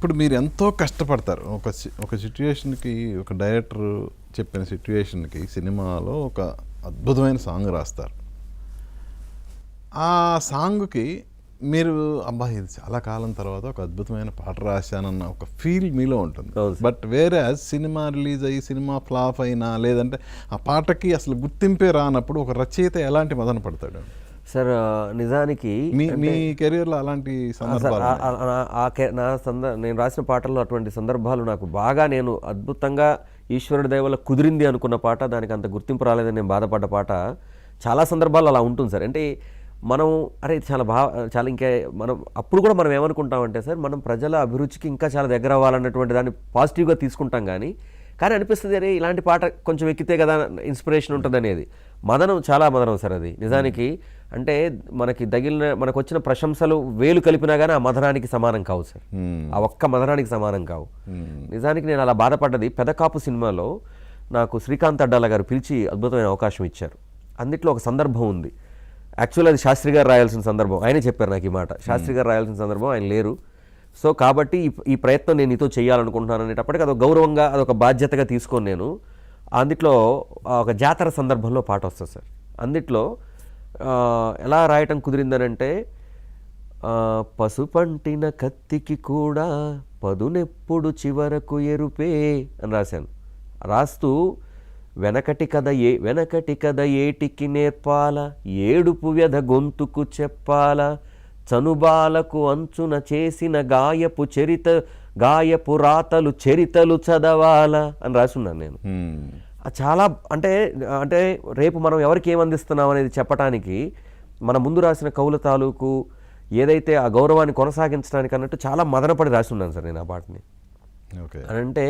ఇప్పుడు మీరు ఎంతో కష్టపడతారు. ఒక సిట్యుయేషన్‌కి ఒక డైరెక్టర్ చెప్పిన సిట్యుయేషన్‌కి సినిమాలో ఒక అద్భుతమైన సాంగ్ రాస్తారు. ఆ సాంగ్‌కి మీరు అబ్బా! ఇది చాలా కాలం తర్వాత ఒక అద్భుతమైన పాట రాశానన్న ఒక ఫీల్ మీలో ఉంటుంది. అవును సార్. బట్ వేరేయాజ్ సినిమా రిలీజ్ అయ్యి, సినిమా ఫ్లాప్ అయినా, లేదంటే ఆ పాటకి అసలు గుర్తింపే రానప్పుడు ఒక రచయిత ఎలాంటి మదన పడతాడు? సార్ నిజానికి మీ కెరియర్‌లో అలాంటి సందర్భాలు నేను రాసిన పాటల్లో అటువంటి సందర్భాలు నాకు బాగా నేను అద్భుతంగా ఈశ్వరుడి దయ వల్ల కుదిరింది అనుకున్న పాట, దానికి అంత గుర్తింపు రాలేదని నేను బాధపడ్డ పాట చాలా సందర్భాల్లో అలా ఉంటుంది సార్. అంటే మనం అరే చాలా ఇంకా మనం అప్పుడు కూడా మనం ఏమనుకుంటామంటే సార్, మనం ప్రజల అభిరుచికి ఇంకా చాలా దగ్గర అవ్వాలన్నటువంటి దాన్ని పాజిటివ్గా తీసుకుంటాం. కానీ అనిపిస్తుంది అరే ఇలాంటి పాట కొంచెం ఎక్కితే కదా ఇన్స్పిరేషన్ ఉంటుంది అనేది. చాలా మదనం సార్ అది నిజానికి. అంటే మనకు వచ్చిన ప్రశంసలు వేలు కలిపినా కానీ ఆ మదనానికి సమానం కావు సార్. ఆ ఒక్క మదనానికి సమానం కావు. నిజానికి నేను అలా బాధపడ్డది పెదకాపు సినిమాలో నాకు శ్రీకాంత్ అడ్డాల గారు పిలిచి అద్భుతమైన అవకాశం ఇచ్చారు. అందుట్లో ఒక సందర్భం ఉంది. యాక్చువల్ అది శాస్త్రి గారు రాయాల్సిన సందర్భం. ఆయనే చెప్పారు నాకు ఈ మాట. శాస్త్రి గారు రాయాల్సిన సందర్భం, ఆయన లేరు. సో కాబట్టి ఈ ప్రయత్నం నేను నీతో చేయాలనుకుంటున్నాను అనేటప్పటికి అదొక గౌరవంగా, అదొక బాధ్యతగా తీసుకొని నేను అందుట్లో ఒక జాతర సందర్భంలో పాట వస్తుంది సార్. అందుట్లో ఎలా రాయటం కుదిరిందనంటే, పసుపంటిన కత్తికి కూడా పదునెప్పుడు చివరకు ఎరుపే అని రాశాను. రాస్తూ వెనకటి కథ ఏటికి నేర్పాల, ఏడుపు వ్యధ గొంతుకు చెప్పాల, చనుబాలకు అంచున చేసిన గాయపు రాతలు చరితలు చదవాల అని రాసున్నాను నేను. చాలా అంటే రేపు మనం ఎవరికి ఏమందిస్తున్నాం అనేది చెప్పడానికి మన ముందు రాసిన కవుల తాలూకు ఏదైతే ఆ గౌరవాన్ని కొనసాగించడానికి అన్నట్టు చాలా మదనపడి రాసి ఉన్నాను సార్ నేను ఆ పాటని. అంటే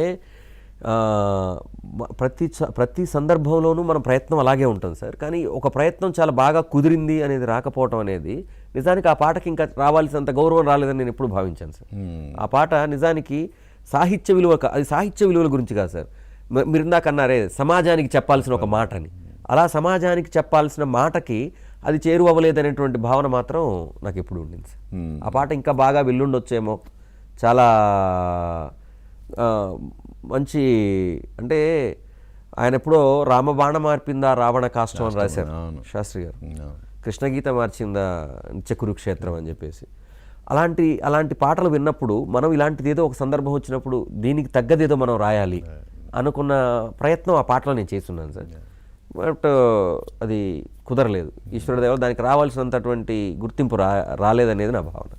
ప్రతి సందర్భంలోనూ మన ప్రయత్నం అలాగే ఉంటుంది సార్. కానీ ఒక ప్రయత్నం చాలా బాగా కుదిరింది అనేది రాకపోవటం అనేది నిజానికి ఆ పాటకి ఇంకా రావాల్సినంత గౌరవం రాలేదని నేను ఎప్పుడు భావించాను సార్. ఆ పాట నిజానికి సాహిత్య విలువల గురించి కాదు సార్. మీరు ఇందాక అన్నారే సమాజానికి చెప్పాల్సిన ఒక మాట అని, అలా సమాజానికి చెప్పాల్సిన మాటకి అది చేరువవ్వలేదనేటువంటి భావన మాత్రం నాకు ఎప్పుడు ఉండింది సార్. ఆ పాట ఇంకా బాగా వెళ్ళుండొచ్చేమో. చాలా మంచి అంటే ఆయన ఎప్పుడో రామబాణ మార్పిందా రావణ కాష్టం అని రాశారు శాస్త్రి గారు. కృష్ణగీత మార్చిందా నిత్య కురుక్షేత్రం అని చెప్పేసి. అలాంటి పాటలు విన్నప్పుడు మనం ఇలాంటిది ఏదో ఒక సందర్భం వచ్చినప్పుడు దీనికి తగ్గదేదో మనం రాయాలి అనుకున్న ప్రయత్నం ఆ పాటలో నేను చేస్తున్నాను సార్. బట్ అది కుదరలేదు. ఈశ్వరుడి దయ వల్ల దానికి రావాల్సినంతటువంటి గుర్తింపు రాలేదనేది నా భావన.